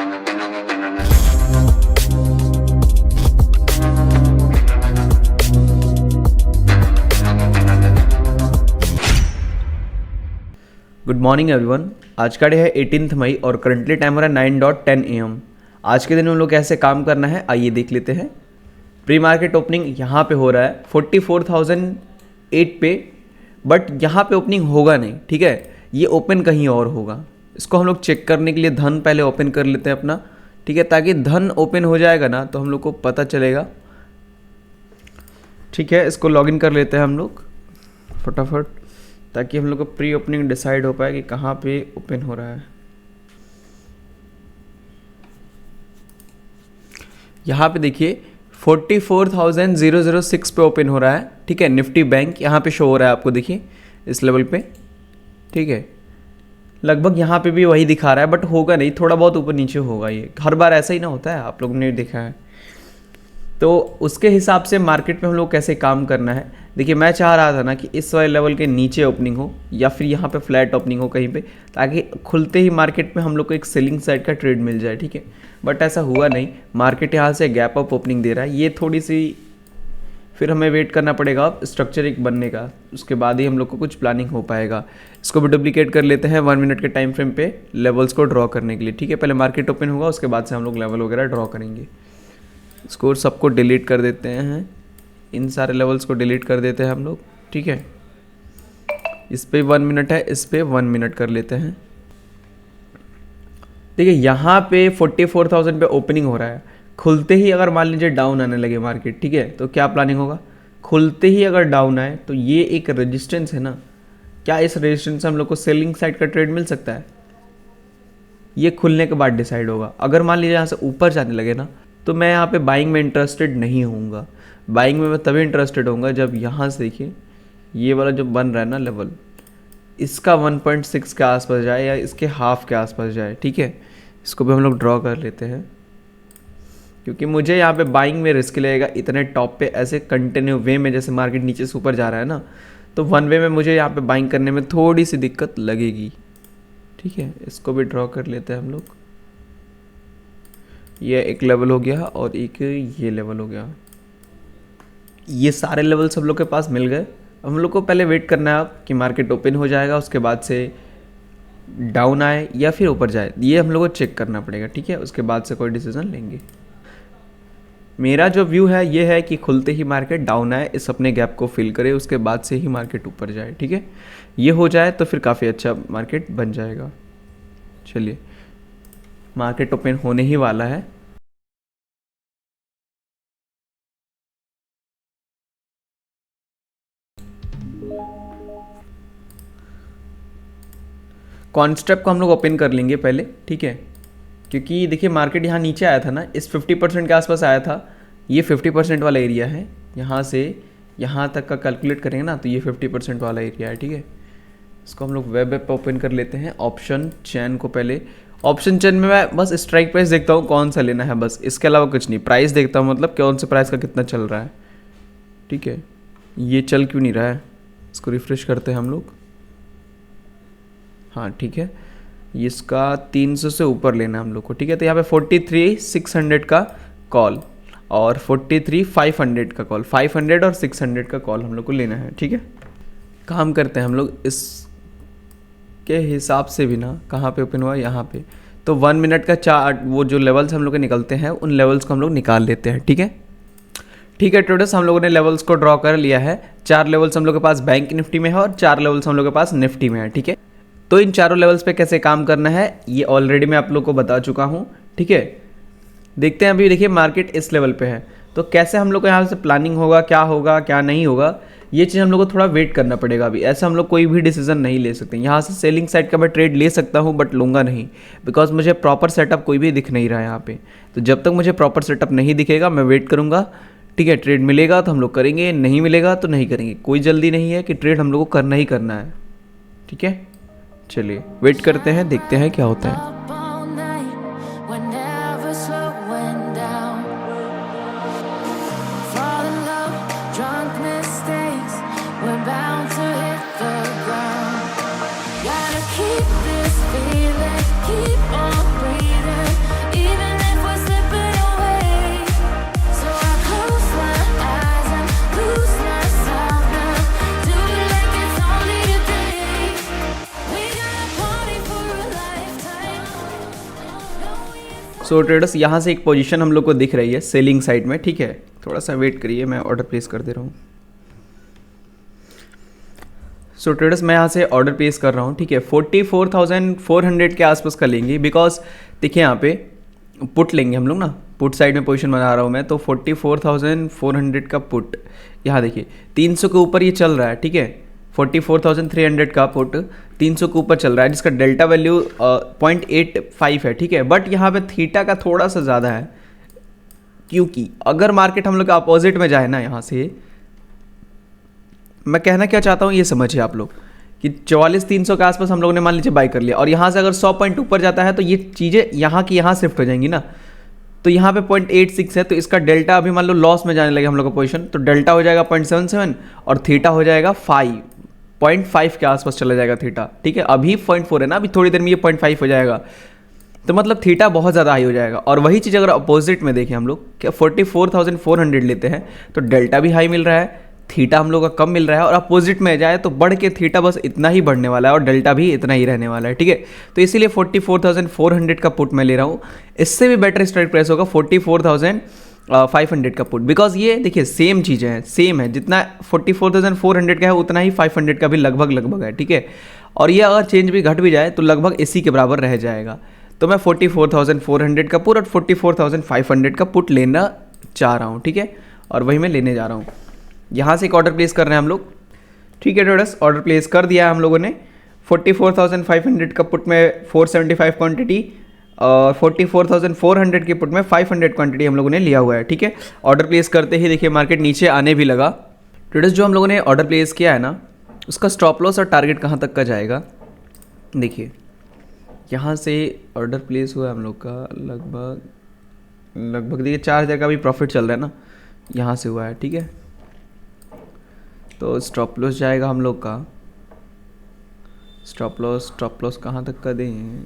Good morning everyone. आज का day है 18 मई और करंटली टाइम हो रहा है 9:10 AM। आज के दिन हम लोग कैसे काम करना है आइए देख लेते हैं। प्री मार्केट ओपनिंग यहाँ पे हो रहा है 44,008 पे, बट यहाँ पे ओपनिंग होगा नहीं, ठीक है, ये ओपन कहीं और होगा। इसको हम लोग चेक करने के लिए धन पहले ओपन कर लेते हैं अपना, ठीक है, ताकि धन ओपन हो जाएगा ना तो हम लोग को पता चलेगा, ठीक है। इसको लॉगिन कर लेते हैं हम लोग फटाफट, ताकि हम लोग को प्री ओपनिंग डिसाइड हो पाए कि कहाँ पे ओपन हो रहा है। यहाँ पे देखिए 44,006 पे ओपन हो रहा है, ठीक है। निफ्टी बैंक यहाँ पे शो हो रहा है आपको, देखिए इस लेवल पे, ठीक है। लगभग यहाँ पे भी वही दिखा रहा है, बट होगा नहीं, थोड़ा बहुत ऊपर नीचे होगा, ये हर बार ऐसा ही ना होता है, आप लोगों ने देखा है। तो उसके हिसाब से मार्केट में हम लोग कैसे काम करना है, देखिए मैं चाह रहा था ना कि इस वाले लेवल के नीचे ओपनिंग हो या फिर यहाँ पे फ्लैट ओपनिंग हो कहीं पे, ताकि खुलते ही मार्केट में हम लोग को एक सेलिंग साइड का ट्रेड मिल जाए, ठीक है। बट ऐसा हुआ नहीं, मार्केट यहाँ से गैप अप ओपनिंग दे रहा है। ये थोड़ी सी फिर हमें वेट करना पड़ेगा अब स्ट्रक्चर एक बनने का, उसके बाद ही हम लोग को कुछ प्लानिंग हो पाएगा। इसको भी डुप्लीकेट कर लेते हैं 1 मिनट के टाइम फ्रेम पे लेवल्स को ड्रॉ करने के लिए, ठीक है। पहले मार्केट ओपन होगा, उसके बाद से हम लोग लेवल वगैरह ड्रॉ करेंगे। इसको सबको डिलीट कर देते हैं, इन सारे लेवल्स को डिलीट कर देते हैं हम लोग, ठीक है। इस पे 1 मिनट है, इस पे 1 मिनट कर लेते हैं। देखिए यहाँ पे 44,000 पे ओपनिंग हो रहा है, खुलते ही अगर मान लीजिए डाउन आने लगे मार्केट, ठीक है, तो क्या प्लानिंग होगा। खुलते ही अगर डाउन आए तो ये एक रेजिस्टेंस है ना, क्या इस रेजिस्टेंस से हम लोग को सेलिंग साइड का ट्रेड मिल सकता है, ये खुलने के बाद डिसाइड होगा। अगर मान लीजिए यहाँ से ऊपर जाने लगे ना, तो मैं यहाँ पे बाइंग में इंटरेस्टेड नहीं होऊंगा। बाइंग में मैं तभी इंटरेस्टेड होऊंगा जब यहाँ से देखिए ये वाला जो बन रहा है ना लेवल, इसका 1.6 के आसपास जाए या इसके हाफ के आसपास जाए, ठीक है। इसको भी हम लोग ड्रॉ कर लेते हैं, क्योंकि मुझे यहाँ पे बाइंग में रिस्क लगेगा इतने टॉप पे ऐसे कंटिन्यू वे में, जैसे मार्केट नीचे से ऊपर जा रहा है ना, तो वन वे में मुझे यहाँ पे बाइंग करने में थोड़ी सी दिक्कत लगेगी, ठीक है। इसको भी ड्रॉ कर लेते हैं हम लोग। ये एक लेवल हो गया और एक ये लेवल हो गया, ये सारे लेवल सब लोग के पास मिल गए। हम लोग को पहले वेट करना है कि मार्केट ओपन हो जाएगा, उसके बाद से डाउन आए या फिर ऊपर जाए, ये हम लोग को चेक करना पड़ेगा, ठीक है। उसके बाद से कोई डिसीजन लेंगे। मेरा जो व्यू है ये है कि खुलते ही मार्केट डाउन आए, इस अपने गैप को फिल करे, उसके बाद से ही मार्केट ऊपर जाए, ठीक है। ये हो जाए तो फिर काफ़ी अच्छा मार्केट बन जाएगा। चलिए मार्केट ओपन होने ही वाला है। कॉन्स्टेप को हम लोग ओपन कर लेंगे पहले, ठीक है, क्योंकि देखिए मार्केट यहाँ नीचे आया था ना, इस 50% के आसपास आया था। ये 50% वाला एरिया है, यहाँ से यहाँ तक का कैलकुलेट करेंगे ना तो ये 50% वाला एरिया है, ठीक है। इसको हम लोग वेब ऐप पर ओपन कर लेते हैं। ऑप्शन चेन को पहले, ऑप्शन चेन में मैं बस स्ट्राइक प्राइस देखता हूँ कौन सा लेना है, बस इसके अलावा कुछ नहीं। प्राइस देखता हूँ, मतलब कौन से प्राइस का कितना चल रहा है, ठीक है। ये चल क्यों नहीं रहा है, इसको रिफ्रेश करते हैं हम लोग। हाँ ठीक है, इसका 300 से ऊपर लेना है हम लोग को, ठीक है। तो यहाँ पे 43,600 का कॉल और 43,500 का कॉल, 500 और 600 का कॉल हम लोग को लेना है, ठीक है। काम करते हैं हम लोग इसके हिसाब से भी ना, कहाँ पे ओपन हुआ, यहाँ पे। तो 1 मिनट का चार्ट, वो जो लेवल्स हम लोग के निकलते हैं उन लेवल्स को हम लोग निकाल लेते हैं, ठीक है। ठीक है ट्रेडर्स, हम लोगों ने लेवल्स को ड्रॉ कर लिया है। 4 लेवल्स हम लोग के पास बैंक निफ्टी में है और 4 लेवल्स हम लोग के पास निफ्टी में है, ठीक है। तो इन चारों लेवल्स पे कैसे काम करना है ये ऑलरेडी मैं आप लोग को बता चुका हूँ, ठीक है। देखते हैं अभी, देखिए मार्केट इस लेवल पे है, तो कैसे हम लोग को यहाँ से प्लानिंग होगा क्या नहीं होगा, ये चीज़ हम लोग को थोड़ा वेट करना पड़ेगा। अभी ऐसा हम लोग कोई भी डिसीजन नहीं ले सकते। यहाँ से सेलिंग साइड का मैं ट्रेड ले सकता हूँ बट लूँगा नहीं, बिकॉज मुझे प्रॉपर सेटअप कोई भी दिख नहीं रहा है यहाँ पे। तो जब तक मुझे प्रॉपर सेटअप नहीं दिखेगा मैं वेट करूँगा, ठीक है। ट्रेड मिलेगा तो हम लोग करेंगे, नहीं मिलेगा तो नहीं करेंगे। कोई जल्दी नहीं है कि ट्रेड हम लोग को करना ही करना है, ठीक है। चलिए वेट करते हैं, देखते हैं क्या होता है। Keep this feeling, keep on breathing. So traders यहाँ से एक पोजीशन हम लोग को दिख रही है सेलिंग साइड में, ठीक है, थोड़ा सा वेट करिए, मैं ऑर्डर प्लेस कर दे रहा हूँ। सो ट्रेडर्स मैं यहाँ से ऑर्डर प्लेस कर रहा हूँ, ठीक है, 44,400 के आसपास का लेंगे, बिकॉज देखिए यहाँ पे पुट लेंगे हम लोग ना, पुट साइड में पोजीशन बना रहा हूँ मैं, तो 44,400 का पुट, यहाँ देखिए 300 के ऊपर ये चल रहा है, ठीक है, 44,300 का पुट 300 के ऊपर चल रहा है, जिसका डेल्टा वैल्यू 0.85 है, ठीक है, बट यहाँ पे थीटा का थोड़ा सा ज़्यादा है, क्योंकि अगर मार्केट हम लोग का अपोजिट में जाए ना, यहाँ से मैं कहना क्या चाहता हूँ ये समझिए आप लोग कि 44,300 के आसपास हम लोगों ने मान लीजिए बाई कर लिया, और यहाँ से अगर 100 पॉइंट ऊपर जाता है तो ये चीज़ें यहाँ की यहाँ शिफ्ट हो जाएंगी ना, तो यहाँ पे 0.86 है, तो इसका डेल्टा अभी मान लो लॉस में जाने लगे हम लोग का पोजीशन, तो डेल्टा हो जाएगा 0.77 और थीटा हो जाएगा 5.5 के आसपास चला जाएगा थीटा, ठीक है, अभी 0.4 है ना, अभी थोड़ी देर में ये 0.5 हो जाएगा, तो मतलब थीटा बहुत ज़्यादा हाई हो जाएगा। और वही चीज़ अगर अपोजिट में देखें हम लोग क्या 44,400 लेते हैं तो डेल्टा भी हाई मिल रहा है, थीटा हम लोग का कम मिल रहा है, और अपोजिट में जाए तो बढ़ के थीटा बस इतना ही बढ़ने वाला है और डेल्टा भी इतना ही रहने वाला है, ठीक है, तो इसीलिए 44,400 का पुट मैं ले रहा हूँ। इससे भी बेटर स्ट्राइक प्राइस होगा 44,500 का पुट, बिकॉज ये देखिए सेम चीज़ें हैं, सेम है, जितना 44,400 का है उतना ही 500 का भी लगभग है, ठीक है, और ये अगर चेंज भी घट भी जाए तो लगभग इसी के बराबर रह जाएगा। तो मैं 44,400 का पुट और 44,500 का पुट लेना चाह रहा हूँ, ठीक है, और वही मैं लेने जा रहा हूँ। यहाँ से एक ऑर्डर प्लेस कर रहे हैं हम लोग, ठीक है ट्रेडर्स, ऑर्डर प्लेस कर दिया है हम लोगों ने। 44,500 का पुट में 475 क्वांटिटी और 44,400 के पुट में 500 क्वांटिटी हम लोगों ने लिया हुआ है, ठीक है। ऑर्डर प्लेस करते ही देखिए मार्केट नीचे आने भी लगा। ट्रेडर्स जो हम लोगों ने ऑर्डर प्लेस किया है ना, उसका स्टॉप लॉस और टारगेट कहाँ तक का जाएगा, देखिए यहाँ से ऑर्डर प्लेस हुआ है हम लोग का लगभग देखिए 4,000 का भी प्रॉफिट चल रहा है ना, यहाँ से हुआ है, ठीक है, तो स्टॉप लॉस जाएगा हम लोग का, स्टॉप लॉस कहाँ तक का दें,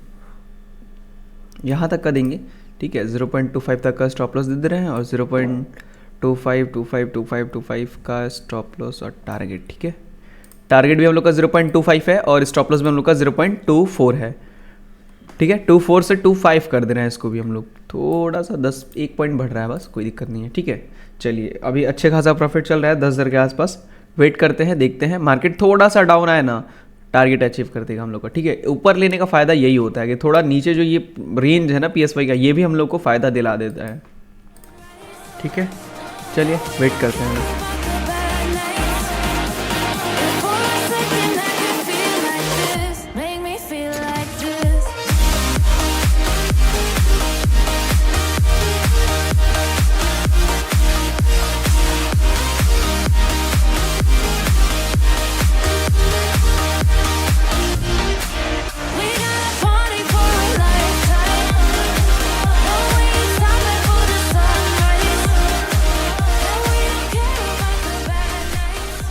यहाँ तक का देंगे, ठीक है, 0.25 तक का स्टॉप लॉस दे रहे हैं और 0.25 का स्टॉप लॉस और टारगेट, ठीक है, टारगेट भी हम लोग का 0.25 है और स्टॉप लॉस भी हम लोग का 0.24 है, ठीक है, 24 से 25 कर दे रहे हैं इसको भी हम लोग, थोड़ा सा 1 पॉइंट बढ़ रहा है बस, कोई दिक्कत नहीं है, ठीक है। चलिए अभी अच्छे खासा प्रॉफिट चल रहा है 10,000 के आसपास, वेट करते हैं, देखते हैं, मार्केट थोड़ा सा डाउन आए ना टारगेट अचीव कर देगा हम लोग का, ठीक है। ऊपर लेने का फ़ायदा यही होता है कि थोड़ा नीचे जो ये रेंज है ना PSY का, ये भी हम लोग को फ़ायदा दिला देता है, ठीक है। चलिए वेट करते हैं।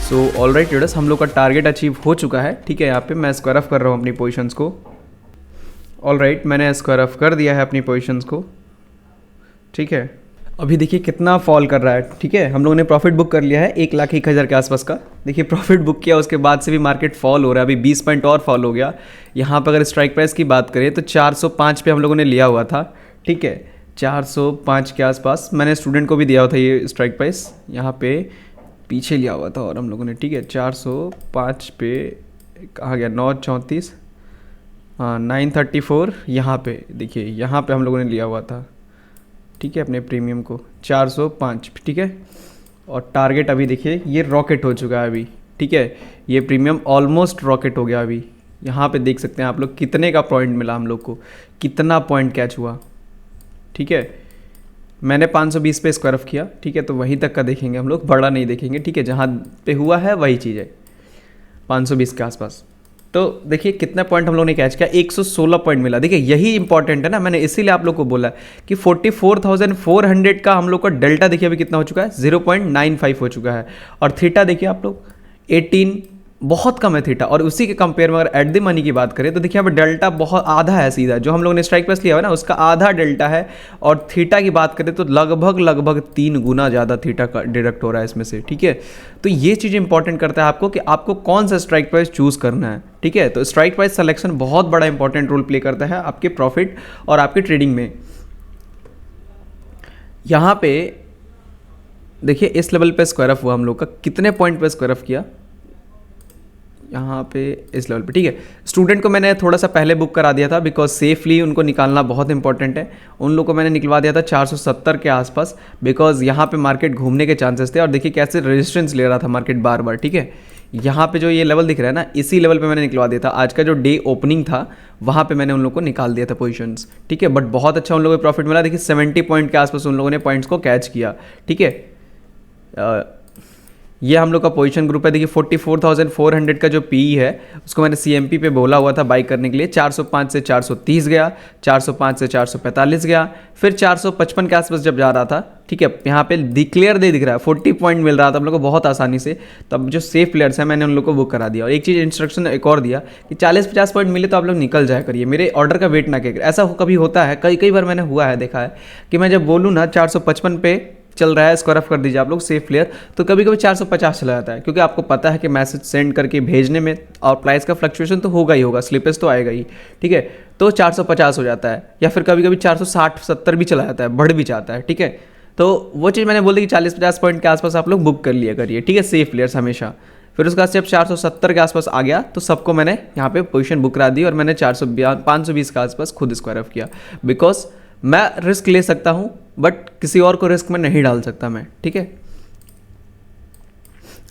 सो ऑलराइट ट्रेडर्स, हम लोग का टारगेट अचीव हो चुका है, ठीक है। यहाँ पे मैं स्क्वायर ऑफ कर रहा हूँ अपनी पोजीशंस को, ऑलराइट मैंने स्क्वायर ऑफ कर दिया है अपनी पोजीशंस को, ठीक है। अभी देखिए कितना फॉल कर रहा है, ठीक है, हम लोगों ने प्रॉफिट बुक कर लिया है 1,01,000 के आसपास का, देखिए प्रॉफिट बुक किया, उसके बाद से भी मार्केट फॉल हो रहा है, अभी 20 पॉइंट और फॉल हो गया। यहाँ पर अगर स्ट्राइक प्राइस की बात करें तो 405 पे हम लोगों ने लिया हुआ था, ठीक है, 405 के आसपास मैंने स्टूडेंट को भी दिया हुआ था ये स्ट्राइक प्राइस, यहाँ पे पीछे लिया हुआ था और हम लोगों ने, ठीक है, 405 पे कहाँ गया, 934, हाँ 934, यहाँ पे देखिए, यहाँ पे हम लोगों ने लिया हुआ था, ठीक है, अपने प्रीमियम को 405, ठीक है। और टारगेट अभी देखिए ये रॉकेट हो चुका है अभी, ठीक है, ये प्रीमियम ऑलमोस्ट रॉकेट हो गया अभी, यहाँ पे देख सकते हैं आप लोग कितने का पॉइंट मिला हम लोग को, कितना पॉइंट कैच हुआ, ठीक है। मैंने 520 पे स्क्वायर ऑफ किया, ठीक है, तो वहीं तक का देखेंगे हम लोग, बड़ा नहीं देखेंगे, ठीक है, जहाँ पे हुआ है वही चीज़ है, 520 के आसपास। तो देखिए कितना पॉइंट हम लोग ने कैच किया, 116 पॉइंट मिला, देखिए यही इंपॉर्टेंट है ना, मैंने इसीलिए आप लोग को बोला कि 44,400 का हम लोग का डेल्टा देखिए अभी कितना हो चुका है, 0.95 हो चुका है, और थीटा देखिए आप लोग 18, बहुत कम है थीटा। और उसी के कंपेयर में अगर एट द मनी की बात करें तो देखिए यहाँ पर डेल्टा बहुत आधा है, सीधा जो हम लोगों ने स्ट्राइक प्राइस लिया हुआ है ना उसका आधा डेल्टा है, और थीटा की बात करें तो लगभग 3 गुना ज़्यादा थीटा का डिडक्ट हो रहा है इसमें से, ठीक है। तो ये चीज़ इंपॉर्टेंट करता है आपको कि आपको कौन सा स्ट्राइक प्राइस चूज़ करना है, ठीक है। तो स्ट्राइक प्राइस सिलेक्शन बहुत बड़ा इंपॉर्टेंट रोल प्ले करता है आपके प्रॉफिट और आपके ट्रेडिंग में। यहाँ पे देखिए इस लेवल पे स्क्वायर ऑफ हुआ हम लोग का, कितने पॉइंट पे स्क्वायर ऑफ किया, यहाँ पे इस लेवल पे, ठीक है। स्टूडेंट को मैंने थोड़ा सा पहले बुक करा दिया था बिकॉज सेफली उनको निकालना बहुत इंपॉर्टेंट है। उन लोग को मैंने निकलवा दिया था 470 के आसपास, बिकॉज यहाँ पे मार्केट घूमने के चांसेस थे। और देखिए कैसे रेजिस्टेंस ले रहा था मार्केट बार बार, ठीक है। यहाँ पे जो ये लेवल दिख रहा है ना, इसी लेवल पे मैंने निकलवा दिया था। आज का जो डे ओपनिंग था वहाँ पे मैंने उन लोगों को निकाल दिया था पोजीशंस, ठीक है। बट बहुत अच्छा उन लोगों को प्रॉफिट मिला। देखिए 70 पॉइंट के आसपास उन लोगों ने पॉइंट्स को कैच किया, ठीक है। ये हम लोग का पोजीशन ग्रुप है। देखिए 44,400 का जो पीई है उसको मैंने सीएमपी पे बोला हुआ था बाई करने के लिए। 405 से 430 गया, 405 से 445 गया, फिर 455 के आसपास जब जा रहा था, ठीक है। यहाँ पे डिक्लेयर दे दिख रहा है, 40 पॉइंट मिल रहा था हम लोग को बहुत आसानी से। तब जो सेफ प्लेयर्स हैं मैंने उन लोग को बुक करा दिया। और एक चीज़ इंस्ट्रक्शन एक और दिया कि 40-50 पॉइंट मिले तो आप लोग निकल जाया करिए, मेरे ऑर्डर का वेट ना किया करिए। ऐसा कभी होता है, कई बार मैंने हुआ है, देखा है कि मैं जब बोलूँ ना 455 पे चल रहा है, स्क्वायर ऑफ कर दीजिए आप लोग सेफ प्लेयर, तो कभी कभी 450 चला जाता है, क्योंकि आपको पता है कि मैसेज सेंड करके भेजने में और प्राइस का फ्लक्चुएशन तो होगा ही होगा, स्लिपेज तो आएगा ही, ठीक है। तो 450 हो जाता है, या फिर कभी कभी 460-70 भी चला जाता है, बढ़ भी जाता है, ठीक है। तो वो चीज़ मैंने बोल दी कि 40-50 पॉइंट के आसपास आप लोग बुक कर लिया करिए, ठीक है, सेफ प्लेयर्स हमेशा। फिर उसके बाद जब 470 के आसपास आ गया तो सबको मैंने यहाँ पे पोजीशन बुक करा दी, और मैंने 520 के आसपास खुद स्क्वायर ऑफ किया, बिकॉज मैं रिस्क ले सकता हूँ बट किसी और को रिस्क में नहीं डाल सकता मैं, ठीक है।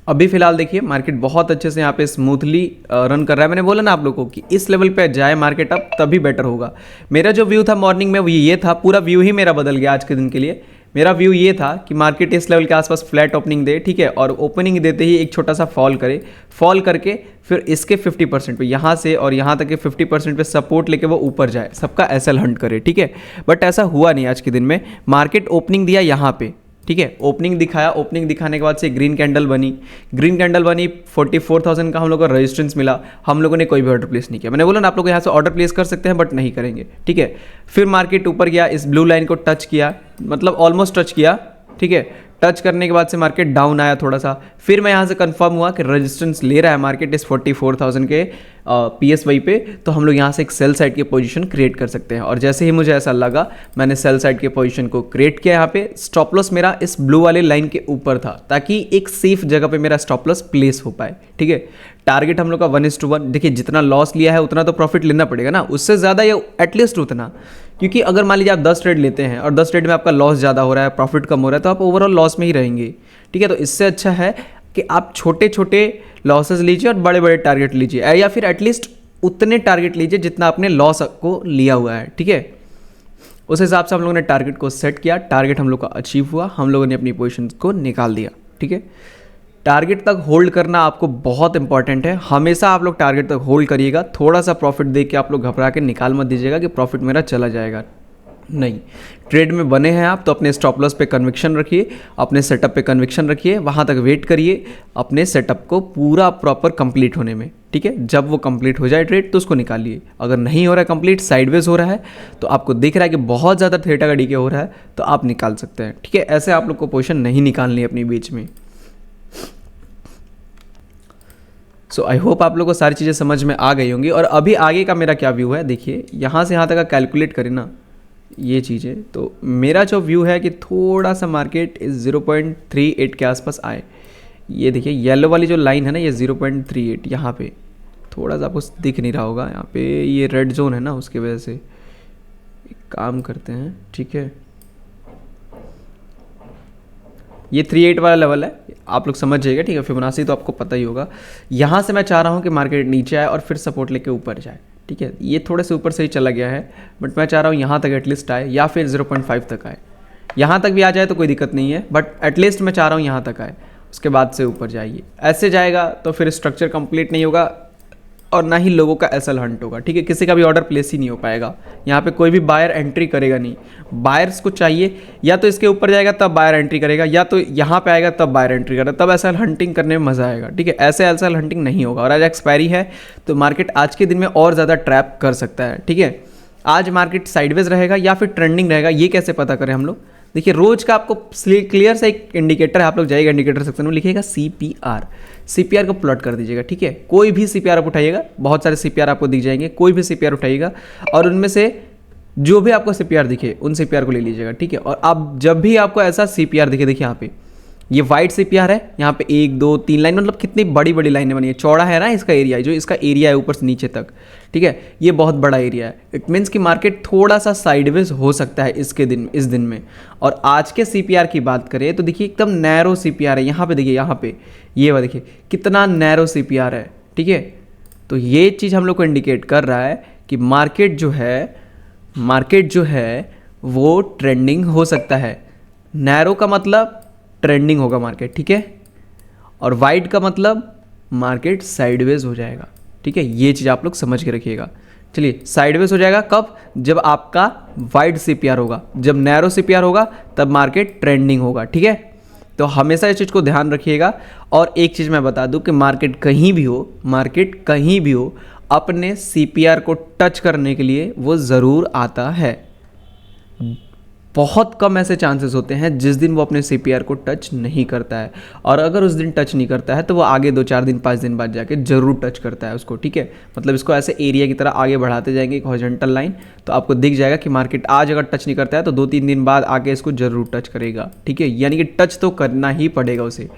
अभी फिलहाल देखिए मार्केट बहुत अच्छे से यहाँ पे स्मूथली रन कर रहा है। मैंने बोला ना आप लोगों को कि इस लेवल पे जाए मार्केट अब तभी बेटर होगा। मेरा जो व्यू था मॉर्निंग में वो ये था, पूरा व्यू ही मेरा बदल गया आज के दिन के लिए। मेरा व्यू ये था कि मार्केट इस लेवल के आसपास फ्लैट ओपनिंग दे, ठीक है, और ओपनिंग देते ही एक छोटा सा फॉल करे, फॉल करके फिर इसके 50% पे, यहाँ से और यहाँ तक के 50% पे सपोर्ट लेके वो ऊपर जाए, सबका एसएल हंट करे, ठीक है। बट ऐसा हुआ नहीं आज के दिन में। मार्केट ओपनिंग दिया यहाँ पे, ठीक है, ओपनिंग दिखाया, ओपनिंग दिखाने के बाद से ग्रीन कैंडल बनी, 44,000 का हम लोग को रेजिस्टेंस मिला। हम लोगों ने कोई भी ऑर्डर प्लेस नहीं किया। मैंने बोला ना आप लोग यहाँ से ऑर्डर प्लेस कर सकते हैं बट नहीं करेंगे, ठीक है। फिर मार्केट ऊपर गया, इस ब्लू लाइन को टच किया, मतलब ऑलमोस्ट टच किया, ठीक है। टच करने के बाद से मार्केट डाउन आया थोड़ा सा। फिर मैं यहाँ से कंफर्म हुआ कि रेजिस्टेंस ले रहा है मार्केट इस 44,000 के PSY पे, तो हम लोग यहाँ से एक सेल साइड की पोजीशन क्रिएट कर सकते हैं। और जैसे ही मुझे ऐसा लगा मैंने सेल साइड के पोजीशन को क्रिएट किया। यहाँ पे स्टॉप लॉस मेरा इस ब्लू वाले लाइन के ऊपर था, ताकि एक सेफ जगह पे मेरा स्टॉप लॉस प्लेस हो पाए, ठीक है। टारगेट हम लोग का 1:1। देखिए जितना लॉस लिया है उतना तो प्रॉफिट लेना पड़ेगा ना, उससे ज़्यादा या एटलीस्ट उतना, क्योंकि अगर मान लीजिए आप 10 ट्रेड लेते हैं और 10 ट्रेड में आपका लॉस ज़्यादा हो रहा है, प्रॉफिट कम हो रहा है, तो आप ओवरऑल लॉस में ही रहेंगे, ठीक है। तो इससे अच्छा है कि आप छोटे छोटे लॉसेस लीजिए और बड़े बड़े टारगेट लीजिए, या फिर एटलीस्ट उतने टारगेट लीजिए जितना आपने लॉस को लिया हुआ है, ठीक है। उस हिसाब से हम लोगों ने टारगेट को सेट किया, टारगेट हम लोग का अचीव हुआ, हम लोगों ने अपनी पोजीशन को निकाल दिया, ठीक है। टारगेट तक होल्ड करना आपको बहुत इंपॉर्टेंट है। हमेशा आप लोग टारगेट तक होल्ड करिएगा। थोड़ा सा प्रॉफिट देख के आप लोग घबरा के निकाल मत दीजिएगा कि प्रॉफिट मेरा चला जाएगा, नहीं। ट्रेड में बने हैं आप तो अपने स्टॉप लॉस पे कन्विक्शन रखिए, अपने सेटअप पे कन्विक्शन रखिए, वहाँ तक वेट करिए अपने सेटअप को पूरा प्रॉपर कंप्लीट होने में, ठीक है। जब वो कंप्लीट हो जाए ट्रेड तो उसको निकालिए। अगर नहीं हो रहा है कंप्लीट, साइडवेज हो रहा है, तो आपको दिख रहा है कि बहुत ज़्यादा थीटा का डीके हो रहा है, तो आप निकाल सकते हैं, ठीक है। ऐसे आप लोग को पोजीशन नहीं निकालनी है अपनी बीच में। सो आई होप आप लोगों को सारी चीज़ें समझ में आ गई होंगी। और अभी आगे का मेरा क्या व्यू है, देखिए यहाँ से यहाँ तक का कैलकुलेट करें ना ये चीज़ें, तो मेरा जो व्यू है कि थोड़ा सा मार्केट इस 0.38 के आसपास आए। ये देखिए येलो वाली जो लाइन है ना, ये 0.38 यहाँ पे थोड़ा सा आपको दिख नहीं रहा होगा, यहाँ पे ये रेड जोन है ना, उसकी वजह से एक काम करते हैं, ठीक है। ये 38 वाला लेवल है, आप लोग समझ जाइएगा, ठीक है। फिबोनाची तो आपको पता ही होगा। यहाँ से मैं चाह रहा हूँ कि मार्केट नीचे आए और फिर सपोर्ट लेके ऊपर जाए, ठीक है। ये थोड़े से ऊपर से ही चला गया है, बट मैं चाह रहा हूँ यहाँ तक एटलीस्ट आए, या फिर 0.5 तक आए। यहाँ तक भी आ जाए तो कोई दिक्कत नहीं है, बट एटलीस्ट मैं चाह रहा हूँ यहाँ तक आए, उसके बाद से ऊपर जाइए। ऐसे जाएगा तो फिर स्ट्रक्चर कंप्लीट नहीं होगा और ना ही लोगों का एसएल हंट होगा, ठीक है। किसी का भी ऑर्डर प्लेस ही नहीं हो पाएगा, यहाँ पे कोई भी बायर एंट्री करेगा नहीं। बायर्स को चाहिए या तो इसके ऊपर जाएगा तब बायर एंट्री करेगा, या तो यहाँ पे आएगा तब बायर एंट्री करेगा, तब एसएल हंटिंग करने में मज़ा आएगा, ठीक है। ऐसे एसएल हंटिंग नहीं होगा। और आज एक्सपायरी है तो मार्केट आज के दिन में और ज़्यादा ट्रैप कर सकता है, ठीक है। आज मार्केट साइडवेज रहेगा या फिर ट्रेंडिंग रहेगा, ये कैसे पता करें हम लोग। देखिए रोज का आपको क्लियर सा एक इंडिकेटर है, आप लोग जाइएगा इंडिकेटर सेक्शन में, लिखिएगा CPR को प्लॉट कर दीजिएगा, ठीक है। कोई भी CPR आप उठाइएगा, बहुत सारे CPR आपको दिख जाएंगे, कोई भी CPR उठाइएगा और उनमें से जो भी आपको CPR दिखे उन CPR को ले लीजिएगा, ठीक है। और अब जब भी आपको ऐसा CPR दिखे, देखिए यहाँ पे ये वाइट CPR है, यहाँ पे 1 2 3 लाइन, मतलब कितनी बड़ी बड़ी लाइनें बनी है, चौड़ा है ना इसका एरिया, जो इसका एरिया है ऊपर से नीचे तक, ठीक है, ये बहुत बड़ा एरिया है। इट मीन्स कि मार्केट थोड़ा सा साइडवेज हो सकता है इस दिन में। और आज के CPR की बात करें तो देखिए एकदम नैरो CPR है, यहाँ पे देखिए, यहाँ पे ये देखिए कितना नैरो CPR है, ठीक है। तो ये चीज़ हम लोग को इंडिकेट कर रहा है कि मार्केट जो है वो ट्रेंडिंग हो सकता है। नैरो का मतलब ट्रेंडिंग होगा मार्केट, ठीक है, और वाइड का मतलब मार्केट साइडवेज हो जाएगा, ठीक है। ये चीज़ आप लोग समझ के रखिएगा। चलिए, साइडवेज हो जाएगा कब? जब आपका वाइड CPR होगा, जब नैरो CPR होगा तब मार्केट ट्रेंडिंग होगा, ठीक है। तो हमेशा इस चीज़ को ध्यान रखिएगा। और एक चीज़ मैं बता दूं कि मार्केट कहीं भी हो अपने CPR को टच करने के लिए वो ज़रूर आता है। बहुत कम ऐसे चांसेस होते हैं जिस दिन वो अपने CPR को टच नहीं करता है, और अगर उस दिन टच नहीं करता है तो वो आगे 2-4 दिन 5 दिन बाद जाके जरूर टच करता है उसको, ठीक है। मतलब इसको ऐसे एरिया की तरह आगे बढ़ाते जाएंगे एक हॉरिजॉन्टल लाइन, तो आपको दिख जाएगा कि मार्केट आज अगर टच नहीं करता है तो 2-3 दिन बाद आगे इसको जरूर टच करेगा, ठीक है। यानी कि टच तो करना ही पड़ेगा उसे।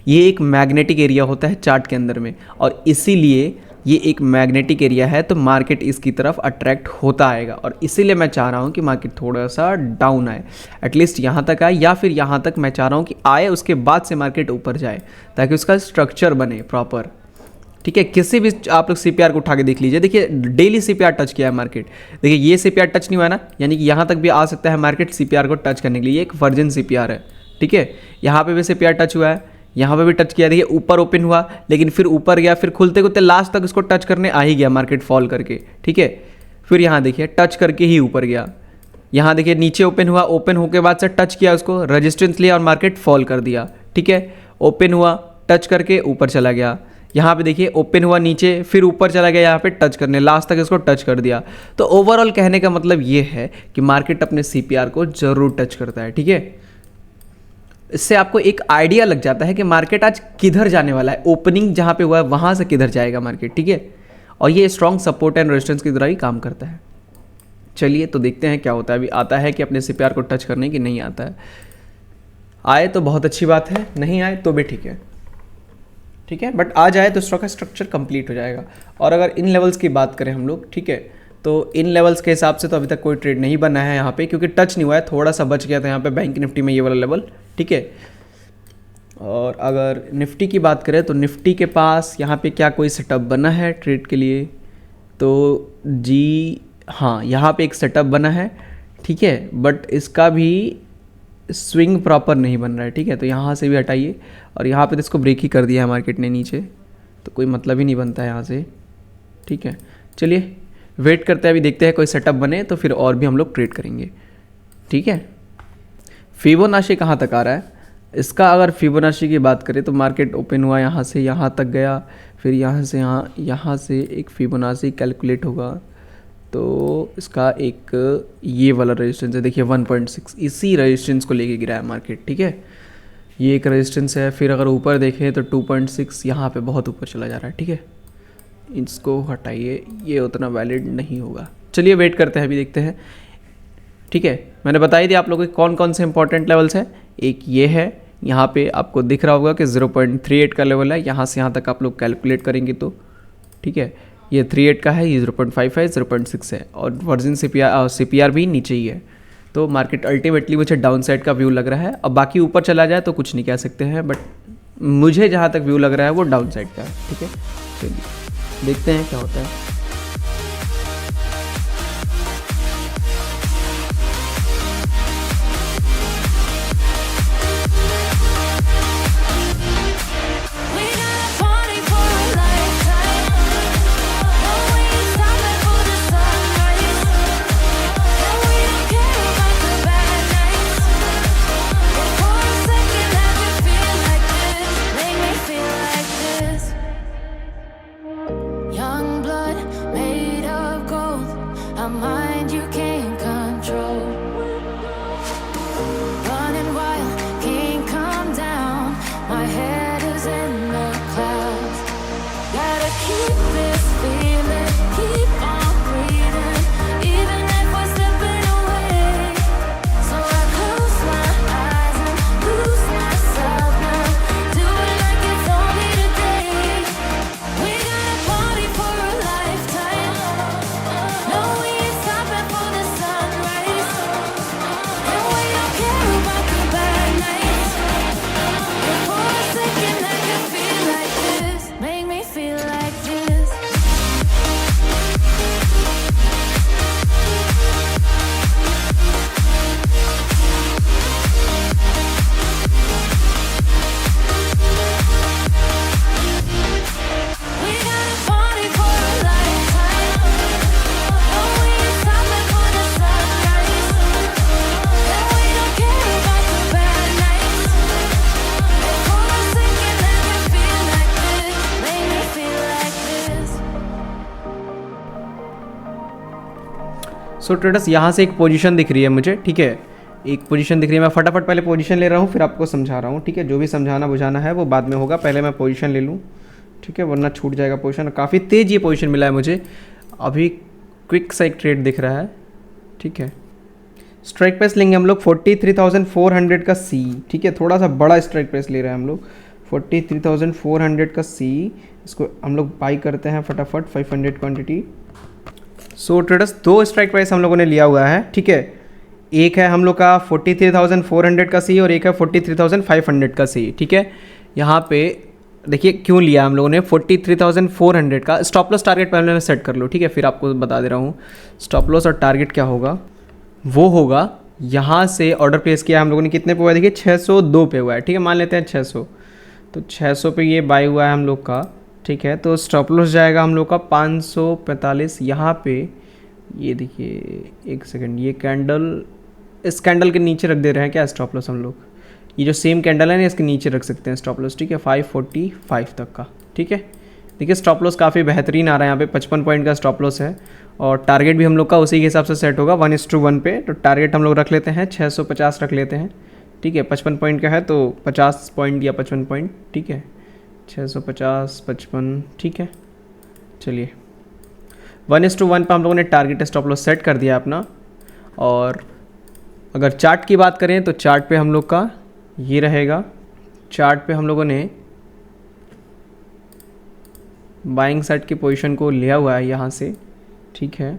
ये एक मैग्नेटिक एरिया होता है चार्ट के अंदर में, और इसीलिए ये एक मैग्नेटिक एरिया है, तो मार्केट इसकी तरफ अट्रैक्ट होता आएगा। और इसीलिए मैं चाह रहा हूँ कि मार्केट थोड़ा सा डाउन आए, एटलीस्ट यहाँ तक आए, या फिर यहाँ तक मैं चाह रहा हूँ कि आए, उसके बाद से मार्केट ऊपर जाए, ताकि उसका स्ट्रक्चर बने प्रॉपर, ठीक है। किसी भी आप लोग CPR को उठा के देख लीजिए, देखिए डेली CPR टच किया है मार्केट, देखिए ये CPR टच नहीं हुआ ना, यानी कि यहाँ तक भी आ सकता है मार्केट CPR को टच करने के लिए। एक वर्जिन CPR है, ठीक है। यहाँ पे भी CPR टच हुआ है, यहाँ पे भी टच किया, देखिए ऊपर ओपन हुआ, लेकिन फिर ऊपर गया, फिर खुलते खुलते लास्ट तक इसको टच करने आ ही गया मार्केट फॉल करके, ठीक है। फिर यहाँ देखिए टच करके ही ऊपर गया, यहाँ देखिए नीचे ओपन हुआ, ओपन होके बाद से टच किया, उसको रेजिस्टेंस लिया और मार्केट फॉल कर दिया, ठीक है। ओपन हुआ, टच करके ऊपर चला गया, यहाँ पे देखिए ओपन हुआ नीचे, फिर ऊपर चला गया यहाँ पे टच करने, लास्ट तक इसको टच कर दिया। तो ओवरऑल कहने का मतलब ये है कि मार्केट अपने CPR को जरूर टच करता है, ठीक है। इससे आपको एक आइडिया लग जाता है कि मार्केट आज किधर जाने वाला है, ओपनिंग जहाँ पे हुआ है वहाँ से किधर जाएगा मार्केट, ठीक है। और ये स्ट्रॉन्ग सपोर्ट एंड रेजिस्टेंस की तरह ही काम करता है। चलिए तो देखते हैं क्या होता है, अभी आता है कि अपने CPR को टच करने की, नहीं आता है। आए तो बहुत अच्छी बात है, नहीं आए तो भी ठीक है, ठीक है, बट आ जाए तो स्टॉक का स्ट्रक्चर कंप्लीट हो जाएगा। और अगर इन लेवल्स की बात करें हम लोग, ठीक है, तो इन लेवल्स के हिसाब से तो अभी तक कोई ट्रेड नहीं बना है यहाँ पे, क्योंकि टच नहीं हुआ है, थोड़ा सा बच गया था यहाँ पे बैंक निफ्टी में ये वाला लेवल, ठीक है। और अगर निफ्टी की बात करें तो निफ्टी के पास यहाँ पे क्या कोई सेटअप बना है ट्रेड के लिए, तो जी हाँ, यहाँ पे एक सेटअप बना है, ठीक है, बट इसका भी स्विंग प्रॉपर नहीं बन रहा है, ठीक है। तो यहाँ से भी हटाइए, और यहाँ पे तो इसको ब्रेक ही कर दिया है मार्केट ने नीचे, तो कोई मतलब ही नहीं बनता है यहाँ से, ठीक है। चलिए वेट करते हैं, अभी देखते हैं कोई सेटअप बने तो फिर और भी हम लोग ट्रेड करेंगे, ठीक है। फिबोनाची कहाँ तक आ रहा है इसका? अगर फिबोनाची की बात करें तो मार्केट ओपन हुआ यहाँ से यहाँ तक गया, फिर यहाँ से यहाँ से एक फिबोनाची कैलकुलेट होगा, तो इसका एक ये वाला रेजिस्टेंस है, देखिए 1.6, इसी रेजिस्टेंस को लेके गिरा है मार्केट, ठीक है। ये एक रेजिस्टेंस है, फिर अगर ऊपर देखें तो 2.6 यहाँ पे बहुत ऊपर चला जा रहा है, ठीक है। इसको हटाइए, ये उतना वैलिड नहीं होगा। चलिए वेट करते हैं, अभी देखते हैं, ठीक है। मैंने बता ही दिया आप लोगों को कौन कौन से इंपॉर्टेंट लेवल्स हैं। एक ये है, यहाँ पे आपको दिख रहा होगा कि 0.38 का लेवल है, यहाँ से यहाँ तक आप लोग कैलकुलेट करेंगे तो, ठीक है। ये 38 का है, ये 0.5 है, 0.6 है, और वर्जिन CPR भी नीचे ही है। तो मार्केट अल्टीमेटली मुझे डाउन साइड का व्यू लग रहा है। अब बाकी ऊपर चला जाए तो कुछ नहीं कह सकते हैं, बट मुझे जहाँ तक व्यू लग रहा है वो डाउन साइड का है, ठीक है। चलिए देखते हैं क्या होता है। Young blood सो ट्रेडर्स यहाँ से एक पोजीशन दिख रही है मुझे, ठीक है, एक पोजीशन दिख रही है। मैं फटाफट पहले पोजीशन ले रहा हूँ, फिर आपको समझा रहा हूँ, ठीक है। जो भी समझाना बुझाना है वो बाद में होगा, पहले मैं पोजीशन ले लूँ, ठीक है, वरना छूट जाएगा पोजीशन। काफ़ी तेज़ ये पोजीशन मिला है मुझे अभी, क्विक सा एक ट्रेड दिख रहा है, ठीक है। स्ट्राइक प्राइस लेंगे हम लोग 43,400 का सी, ठीक है, थोड़ा सा बड़ा स्ट्राइक प्राइस ले रहे हैं हम लोग 43,400 का सी। इसको हम लोग बाई करते हैं फटाफट 500 क्वांटिटी। सो ट्रेडर्स 2 स्ट्राइक प्राइस हम लोगों ने लिया हुआ है, ठीक है। एक है हम लोग का 43,400 का सी और एक है 43,500 का सी, ठीक है। यहाँ पे देखिए क्यों लिया हम लोगों ने 43,400 का। स्टॉप लॉस टारगेट पहले मैं सेट कर लो, ठीक है, फिर आपको बता दे रहा हूँ स्टॉप लॉस और टारगेट क्या होगा। वो होगा यहाँ से ऑर्डर प्लेस किया हम लोगों ने, कितने पे हुआ है देखिए 602 पे हुआ है, ठीक है, मान लेते हैं 600, तो 600 पे ये बाई हुआ है हम लोग का, ठीक है। तो स्टॉप लॉस जाएगा हम लोग का 545 यहाँ पे। ये देखिए एक सेकंड, ये कैंडल, इस कैंडल के नीचे रख दे रहे हैं क्या स्टॉप लॉस हम लोग, ये जो सेम कैंडल है ना इसके नीचे रख सकते हैं स्टॉप लॉस, ठीक है, 545 तक का, ठीक है। देखिए स्टॉप लॉस काफ़ी बेहतरीन आ रहा है, यहाँ पे 55 पॉइंट का स्टॉप लॉस है और टारगेट भी हम लोग का उसी के हिसाब से सेट होगा 1:1 पे। तो टारगेट हम लोग रख लेते हैं 650 रख लेते हैं, ठीक है। 55 पॉइंट का है तो 50 पॉइंट या 55 पॉइंट, ठीक है, 650 55, ठीक है। चलिए 1:1 पे हम लोगों ने टारगेट स्टॉप लॉस सेट कर दिया अपना। और अगर चार्ट की बात करें तो चार्ट पे हम लोग का ये रहेगा, चार्ट पे हम लोगों ने बाइंग साइड की पोजीशन को लिया हुआ है यहाँ से, ठीक है।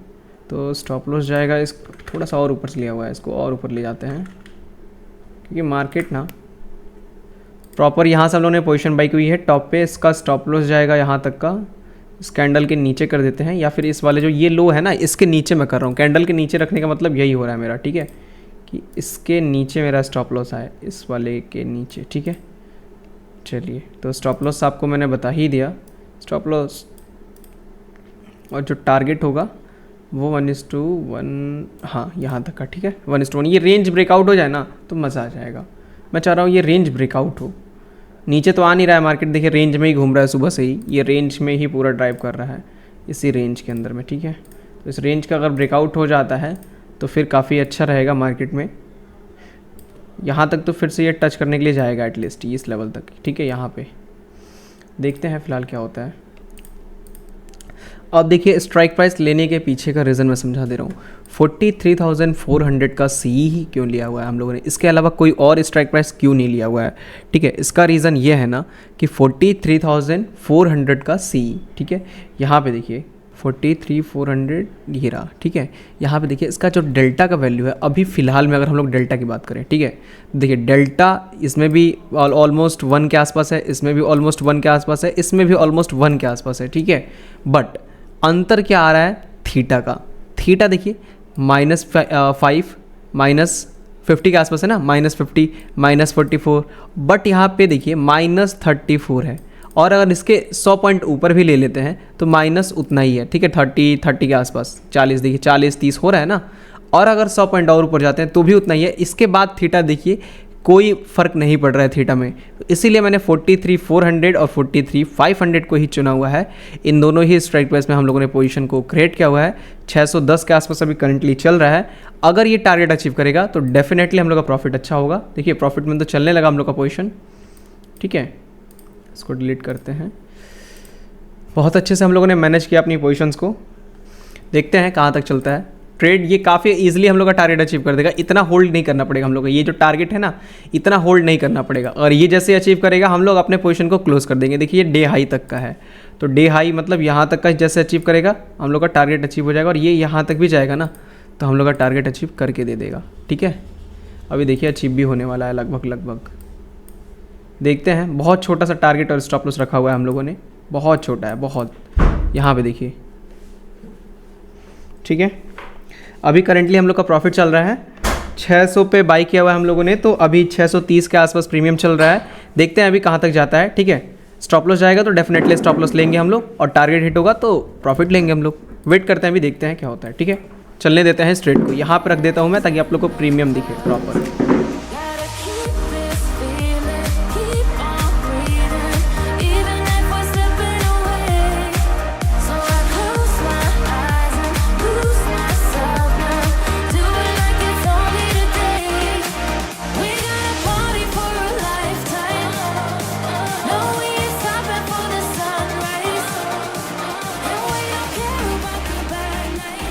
तो स्टॉप लॉस जाएगा, इस थोड़ा सा और ऊपर से लिया हुआ है, इसको और ऊपर ले जाते हैं क्योंकि मार्केट ना प्रॉपर यहाँ से हम लोगों ने पोजीशन बाई की हुई है टॉप पे। इसका स्टॉप लॉस जाएगा यहाँ तक का, इस कैंडल के नीचे कर देते हैं, या फिर इस वाले जो ये लो है ना इसके नीचे मैं कर रहा हूँ। कैंडल के नीचे रखने का मतलब यही हो रहा है मेरा, ठीक है, कि इसके नीचे मेरा स्टॉप लॉस आए, इस वाले के नीचे, ठीक है। चलिए तो स्टॉप लॉस आपको मैंने बता ही दिया, स्टॉप लॉस और जो टारगेट होगा वो 1:1, हाँ यहाँ तक का, ठीक है, 1:1। ये रेंज ब्रेकआउट हो जाए ना तो मज़ा आ जाएगा। मैं चाह रहा हूँ ये रेंज ब्रेकआउट हो, नीचे तो आ नहीं रहा है मार्केट, देखिए रेंज में ही घूम रहा है सुबह से ही, ये रेंज में ही पूरा ड्राइव कर रहा है, इसी रेंज के अंदर में, ठीक है। तो इस रेंज का अगर ब्रेकआउट हो जाता है तो फिर काफ़ी अच्छा रहेगा मार्केट में। यहाँ तक तो फिर से ये टच करने के लिए जाएगा एटलीस्ट इस लेवल तक, ठीक है। यहाँ पे देखते हैं फ़िलहाल क्या होता है। अब देखिए स्ट्राइक प्राइस लेने के पीछे का रीज़न मैं समझा दे रहा हूँ। 43,400 का सी ही क्यों लिया हुआ है हम लोगों ने, इसके अलावा कोई और स्ट्राइक प्राइस क्यों नहीं लिया हुआ है, ठीक है। इसका रीज़न ये है ना कि 43,400 का सी, ठीक है, यहाँ पे देखिए 43,400 ये रहा, ठीक है। यहाँ पे देखिए इसका जो डेल्टा का वैल्यू है अभी फ़िलहाल में, अगर हम लोग डेल्टा की बात करें, ठीक है, देखिए डेल्टा इसमें भी ऑलमोस्ट 1 के आसपास है, इसमें भी ऑलमोस्ट 1 के आसपास है, इसमें भी ऑलमोस्ट 1 के आसपास है, ठीक है। बट अंतर क्या आ रहा है थीटा का, थीटा देखिए -5 -50 के आसपास है ना, -50 -44, बट यहाँ पे देखिए -34 है। और अगर इसके 100 पॉइंट ऊपर भी ले लेते हैं तो माइनस उतना ही है, ठीक है, 30 के आसपास, 40 देखिए 40-30 हो रहा है ना। और अगर 100 पॉइंट और ऊपर जाते हैं तो भी उतना ही है। इसके बाद थीटा देखिए कोई फ़र्क नहीं पड़ रहा है थीटा में, तो इसीलिए मैंने 43,400 और 43,500 को ही चुना हुआ है। इन दोनों ही स्ट्राइक प्राइस में हम लोगों ने पोजीशन को क्रिएट किया हुआ है। 610 के आसपास अभी करंटली चल रहा है। अगर ये टारगेट अचीव करेगा तो डेफिनेटली हम लोग का प्रॉफिट अच्छा होगा। देखिए प्रॉफिट में तो चलने लगा हम लोग का पोजीशन, ठीक है। इसको डिलीट करते हैं। बहुत अच्छे से हम लोगों ने मैनेज किया अपनी पोजीशंस को। देखते हैं कहाँ तक चलता है ट्रेड। ये काफ़ी इजीली हम लोग का टारगेट अचीव कर देगा, इतना होल्ड नहीं करना पड़ेगा हम लोग को। ये जो टारगेट है ना इतना होल्ड नहीं करना पड़ेगा, और ये जैसे अचीव करेगा हम लोग अपने पोजीशन को क्लोज कर देंगे। देखिए ये डे हाई तक का है, तो डे हाई मतलब यहाँ तक का जैसे अचीव करेगा हम लोग का टारगेट अचीव हो जाएगा, और ये यहाँ तक भी जाएगा ना तो हम लोग का टारगेट अचीव करके दे देगा, ठीक है। अभी देखिए अचीव भी होने वाला है लगभग। देखते हैं, बहुत छोटा सा टारगेट और स्टॉप लॉस रखा हुआ है हम लोगों ने, बहुत छोटा है बहुत। यहाँ पे देखिए, ठीक है। अभी करंटली हम लोग का प्रॉफिट चल रहा है 600 पे बाई किया हुआ है हम लोगों ने, तो अभी 630 के आसपास प्रीमियम चल रहा है। देखते हैं अभी कहाँ तक जाता है, ठीक है। स्टॉप लॉस जाएगा तो डेफिनेटली स्टॉप लॉस लेंगे हम लोग, और टारगेट हिट होगा तो प्रॉफिट लेंगे हम लोग। वेट करते हैं, अभी देखते हैं क्या होता है, ठीक है। चलने देते हैं स्ट्रेट को, यहाँ पर रख देता हूँ मैं ताकि आप लोग को प्रीमियम दिखे प्रॉपर।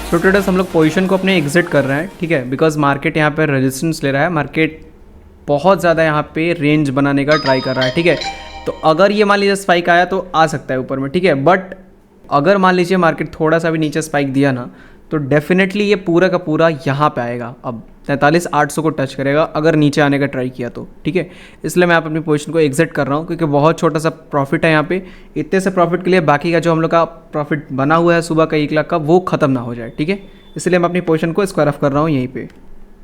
सो ट्रेडर्स हम लोग पोजीशन को अपने एग्जिट कर रहे हैं, ठीक है, बिकॉज मार्केट यहाँ पे रेजिस्टेंस ले रहा है, मार्केट बहुत ज़्यादा यहाँ पे रेंज बनाने का ट्राई कर रहा है, ठीक है। तो अगर ये मान लीजिए स्पाइक आया तो आ सकता है ऊपर में, ठीक है, बट अगर मान लीजिए मार्केट थोड़ा सा भी नीचे स्पाइक दिया ना तो डेफिनेटली ये पूरा का पूरा यहाँ पे आएगा, अब 43,800 को टच करेगा अगर नीचे आने का ट्राई किया तो, ठीक है। इसलिए मैं अपनी पोजीशन को एग्जिट कर रहा हूँ क्योंकि बहुत छोटा सा प्रॉफिट है यहाँ पे। इतने से प्रॉफिट के लिए बाकी का जो हम लोग का प्रॉफिट बना हुआ है सुबह का 1 लाख का वो ख़त्म ना हो जाए, ठीक है। इसलिए मैं अपनी पोजीशन को स्क्वायर ऑफ कर रहा हूँ, यहीं पे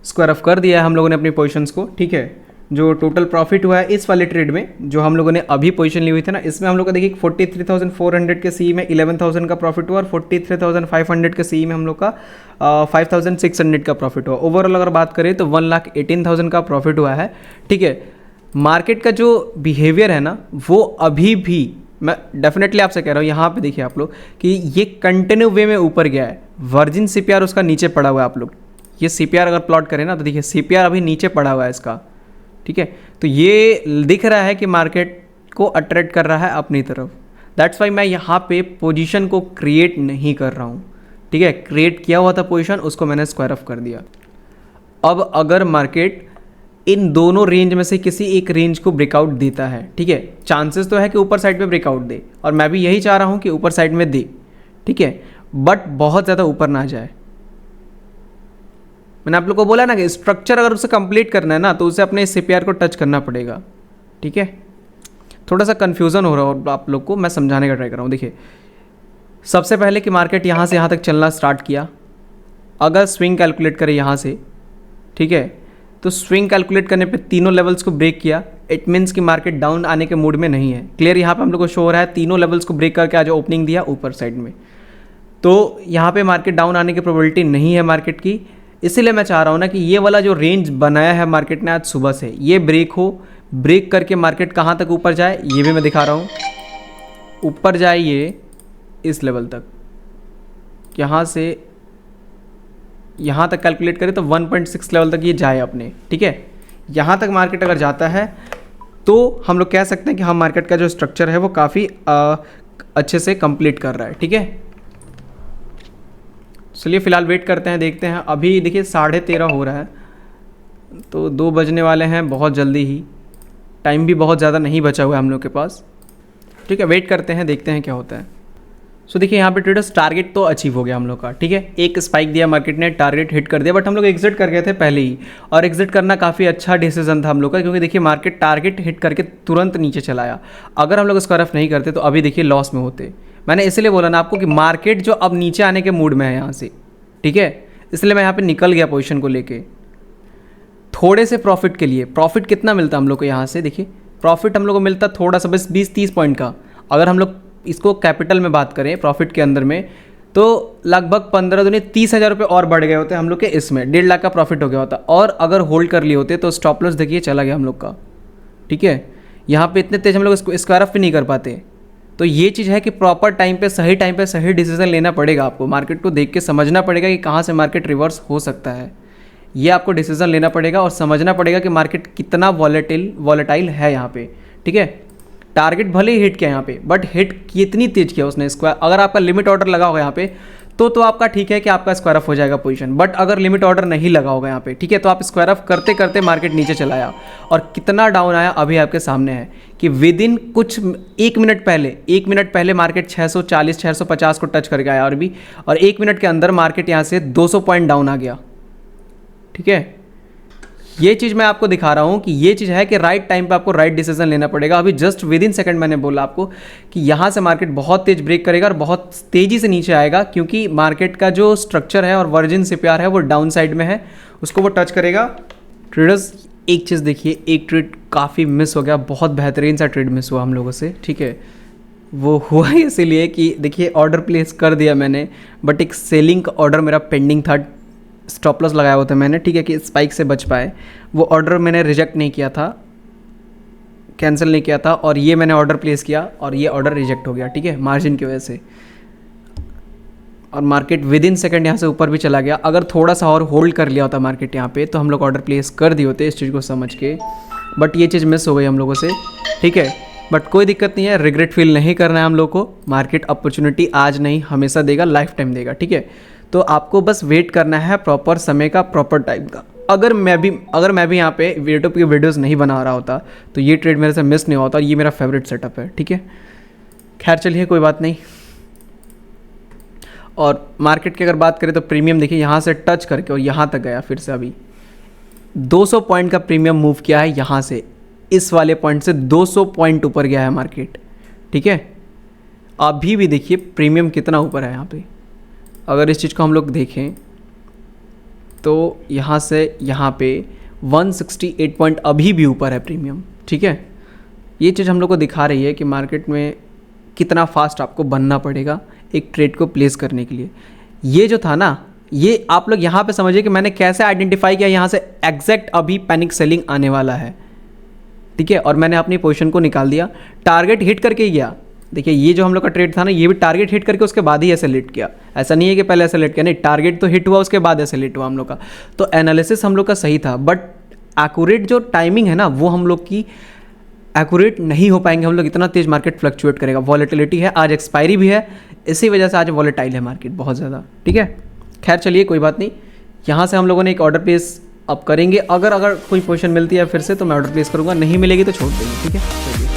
स्क्वायर ऑफ कर दिया है हम लोगों ने अपनी पोजीशंस को, ठीक है। जो टोटल प्रॉफिट हुआ है इस वाले ट्रेड में जो हम लोगों ने अभी पोजीशन ली हुई थी ना, इसमें हम लोग का देखिए 43,400 के सी में 11,000 का प्रॉफिट हुआ और 43,500 के सी में हम लोग का 5,600 का प्रॉफिट हुआ। ओवरऑल अगर बात करें तो 1,18,000 का प्रॉफिट हुआ है, ठीक है। मार्केट का जो बिहेवियर है ना वो अभी भी, मैं डेफिनेटली आपसे कह रहा हूँ, यहाँ पे देखिए आप लोग कि ये कंटिन्यू वे में ऊपर गया है, वर्जिन सीपीआर उसका नीचे पड़ा हुआ है। आप लोग ये सीपीआर अगर प्लॉट करें ना तो देखिए सीपीआर अभी नीचे पड़ा हुआ है इसका, ठीक है। तो ये दिख रहा है कि मार्केट को अट्रैक्ट कर रहा है अपनी तरफ, दैट्स वाई मैं यहाँ पे पोजीशन को क्रिएट नहीं कर रहा हूँ, ठीक है। क्रिएट किया हुआ था पोजीशन, उसको मैंने स्क्वायर ऑफ कर दिया। अब अगर मार्केट इन दोनों रेंज में से किसी एक रेंज को ब्रेकआउट देता है, ठीक है, चांसेस तो है कि ऊपर साइड में ब्रेकआउट दे और मैं भी यही चाह रहा हूँ कि ऊपर साइड में दे, ठीक है, बट बहुत ज़्यादा ऊपर ना जाए। मैंने आप लोग को बोला ना कि स्ट्रक्चर अगर उसे कंप्लीट करना है ना तो उसे अपने सीपीआर को टच करना पड़ेगा, ठीक है। थोड़ा सा कन्फ्यूज़न हो रहा है और आप लोग को मैं समझाने का ट्राई कर रहा हूँ। देखिए सबसे पहले कि मार्केट यहाँ से यहाँ तक चलना स्टार्ट किया, अगर स्विंग कैलकुलेट करें यहाँ से, ठीक है, तो स्विंग कैलकुलेट करने पे तीनों लेवल्स को ब्रेक किया, इट मीन्स कि मार्केट डाउन आने के मूड में नहीं है। क्लियर यहाँ पे हम लोग को शो हो रहा है तीनों लेवल्स को ब्रेक करके आज ओपनिंग दिया ऊपर साइड में, तो यहाँ पे मार्केट डाउन आने की प्रोबेबिलिटी नहीं है मार्केट की। इसीलिए मैं चाह रहा हूँ ना कि ये वाला जो रेंज बनाया है मार्केट ने आज सुबह से, ये ब्रेक हो, ब्रेक करके मार्केट कहाँ तक ऊपर जाए ये भी मैं दिखा रहा हूँ। ऊपर जाए ये इस लेवल तक, यहाँ से यहाँ तक कैलकुलेट करें तो 1.6 लेवल तक ये जाए अपने, ठीक है। यहाँ तक मार्केट अगर जाता है तो हम लोग कह सकते हैं कि हम मार्केट का जो स्ट्रक्चर है वो काफ़ी अच्छे से कंप्लीट कर रहा है, ठीक है। चलिए फ़िलहाल वेट करते हैं, देखते हैं। अभी देखिए 13:30 हो रहा है तो 2 बजने वाले हैं बहुत जल्दी ही, टाइम भी बहुत ज़्यादा नहीं बचा हुआ है हम लोग के पास, ठीक है। वेट करते हैं, देखते हैं क्या होता है। सो देखिए यहाँ पे ट्रेडर्स टारगेट तो अचीव हो गया हम लोग का, ठीक है। एक स्पाइक दिया मार्केट ने, टारगेट हिट कर दिया, बट हम लोग एग्जिट कर गए थे पहले ही, और एग्जिट करना काफ़ी अच्छा डिसीजन था हम लोग का, क्योंकि देखिए मार्केट टारगेट हिट करके तुरंत नीचे चला आया। अगर हम लोग स्क्वायर ऑफ नहीं करते तो अभी देखिए लॉस में होते। मैंने इसलिए बोला ना आपको कि मार्केट जो अब नीचे आने के मूड में है यहाँ से, ठीक है, इसलिए मैं यहाँ पे निकल गया पोजीशन को लेके थोड़े से प्रॉफिट के लिए। प्रॉफिट कितना मिलता हम लोग को यहाँ से, देखिए प्रॉफिट हम लोग को मिलता थोड़ा सा, बस 20-30 पॉइंट का। अगर हम लोग इसको कैपिटल में बात करें प्रॉफिट के अंदर में तो लगभग 15 दूनी 30,000 रुपये और बढ़ गए होते हम लोग के, इसमें 1.5 लाख का प्रॉफिट हो गया होता। और अगर होल्ड कर लिए होते तो स्टॉप लॉस देखिए चला गया हम लोग का, ठीक है। यहाँ पे इतने तेज हम लोग स्क्वायर ऑफ भी नहीं कर पाते। तो ये चीज़ है कि प्रॉपर टाइम पे सही डिसीजन लेना पड़ेगा आपको, मार्केट को देख के समझना पड़ेगा कि कहाँ से मार्केट रिवर्स हो सकता है। ये आपको डिसीजन लेना पड़ेगा और समझना पड़ेगा कि मार्केट कितना वॉलेटाइल है यहाँ पे, ठीक है। टारगेट भले ही हिट किया यहाँ पे, बट हिट कितनी तेज किया उसने स्क्वायर। अगर आपका लिमिट ऑर्डर लगा होगा यहाँ पे तो आपका ठीक है कि आपका स्क्वायर ऑफ हो जाएगा पोजीशन, बट अगर लिमिट ऑर्डर नहीं लगा होगा यहाँ पे, ठीक है, तो आप स्क्वायर ऑफ करते करते मार्केट नीचे चला आया और कितना डाउन आया अभी आपके सामने है कि विद इन कुछ 1 मिनट पहले मार्केट 640-650 को टच करके आया और 1 मिनट के अंदर मार्केट यहाँ से 200 पॉइंट डाउन आ गया, ठीक है। ये चीज़ मैं आपको दिखा रहा हूँ कि ये चीज़ है कि राइट टाइम पे आपको राइट डिसीजन लेना पड़ेगा। अभी जस्ट विद इन सेकंड मैंने बोला आपको कि यहाँ से मार्केट बहुत तेज ब्रेक करेगा और बहुत तेज़ी से नीचे आएगा, क्योंकि मार्केट का जो स्ट्रक्चर है और वर्जिन सीपीआर है वो डाउन साइड में है, उसको वो टच करेगा। ट्रेडर्स एक चीज़ देखिए, एक ट्रेड काफ़ी मिस हो गया, बहुत बेहतरीन सा ट्रेड मिस हुआ हम लोगों से, ठीक है। वो हुआ इसीलिए कि देखिए ऑर्डर प्लेस कर दिया मैंने, बट एक सेलिंग का ऑर्डर मेरा पेंडिंग था, स्टॉप लॉस लगाया हुआ था मैंने, ठीक है, कि स्पाइक से बच पाए। वो ऑर्डर मैंने रिजेक्ट नहीं किया था, कैंसिल नहीं किया था, और ये मैंने ऑर्डर प्लेस किया और ये ऑर्डर रिजेक्ट हो गया, ठीक है, मार्जिन की वजह से। और मार्केट विद इन सेकेंड यहाँ से ऊपर भी चला गया। अगर थोड़ा सा और होल्ड कर लिया होता मार्केट यहाँ पे तो हम लोग ऑर्डर प्लेस कर दिए होते इस चीज़ को समझ के, बट ये चीज़ मिस हो गई हम लोगों से, ठीक है। बट कोई दिक्कत नहीं है, रिग्रेट फील नहीं करना है हम लोग को। मार्केट अपॉर्चुनिटी आज नहीं हमेशा देगा, लाइफ टाइम देगा, ठीक है। तो आपको बस वेट करना है प्रॉपर समय का, प्रॉपर टाइम का। अगर मैं भी यहाँ पे यूट्यूब की वीडियोस नहीं बना रहा होता तो ये ट्रेड मेरे से मिस नहीं होता, और ये मेरा फेवरेट सेटअप है, ठीक है। खैर चलिए कोई बात नहीं। और मार्केट की अगर बात करें तो प्रीमियम देखिए यहाँ से टच करके और यहाँ तक गया, फिर से अभी 200 पॉइंट का प्रीमियम मूव किया है, यहाँ से इस वाले पॉइंट से 200 पॉइंट ऊपर गया है मार्केट, ठीक है। अभी भी देखिए प्रीमियम कितना ऊपर है यहाँ पे। अगर इस चीज़ को हम लोग देखें तो यहाँ से यहाँ पे 168 पॉइंट अभी भी ऊपर है प्रीमियम, ठीक है। ये चीज़ हम लोग को दिखा रही है कि मार्केट में कितना फास्ट आपको बनना पड़ेगा एक ट्रेड को प्लेस करने के लिए। ये जो था ना, ये आप लोग यहाँ पे समझिए कि मैंने कैसे आइडेंटिफाई किया, यहाँ से एग्जैक्ट अभी पैनिक सेलिंग आने वाला है, ठीक है। और मैंने अपनी पोजीशन को निकाल दिया, टारगेट हिट करके ही गया। देखिए ये जो हम लोग का ट्रेड था ना, ये भी टारगेट हिट करके उसके बाद ही ऐसे लिट किया। ऐसा नहीं है कि पहले ऐसे लिट किया, नहीं, टारगेट तो हिट हुआ उसके बाद ऐसे लिट हुआ हम लोग का। तो एनालिसिस हम लोग का सही था, बट एक्यूरेट जो टाइमिंग है ना वो हम लोग की एक्यूरेट नहीं हो पाएंगे हम लोग, इतना तेज मार्केट फ्लक्चुएट करेगा। वॉलेटिलिटी है, आज एक्सपायरी भी है, इसी वजह से आज वॉलेटाइल है मार्केट बहुत ज़्यादा, ठीक है। खैर चलिए कोई बात नहीं। यहाँ से हम लोगों ने एक ऑर्डर प्लेस अब करेंगे। अगर कोई पोजीशन मिलती है फिर से तो मैं ऑर्डर प्लेस करूँगा, नहीं मिलेगी तो छोड़ देंगे, ठीक है। चलिए